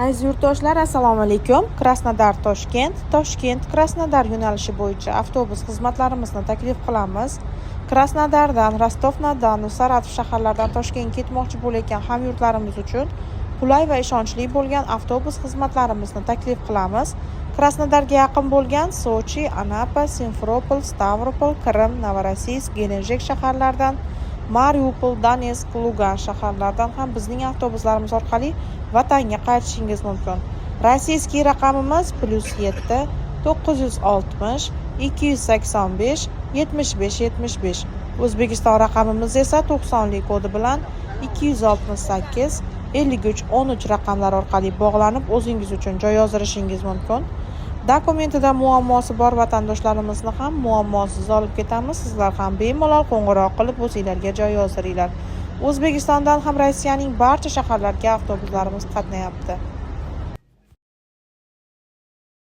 Aziz yurtdoshlar, assalomu alaykum. Krasnodar Toshkent, Toshkent Krasnodar yo'nalishi bo'yicha avtobus xizmatlarimizni taklif qilamiz. Krasnodardan, Rostov-na-Don va Saratov shaharlaridan Toshkentga ketmoqchi bo'layotgan hamyurtlarimiz uchun qulay va ishonchli bo'lgan avtobus xizmatlarimizni taklif qilamiz. Krasnodarga yaqin bo'lgan Sochi, Anapa, Simferopol, Stavropol, Qrim, Novorossiysk, Gelenjik shaharlaridan, Mariupol, Donetsk, Lugan shaharlaridan ham bizning avtobuslarimiz orqali vatanga qaytishingiz mumkin. Rossiyskiy raqamimiz +7 960 285 75 75. O'zbekiston raqamimiz esa 90lik kodi bilan 268 53 13 raqamlari orqali bog'lanib, o'zingiz uchun joy yozdirishingiz mumkin. Dokumentida muammosi bor vatandoshlarimizni ham muammosiz olib ketamiz. Sizlar ham bemalol qo'ng'iroq qilib o'zingizlarga joy yozdiringlar. O'zbekistondan ham Rossiyaning barcha shaharlariga avtobuslarimiz qatnayapti.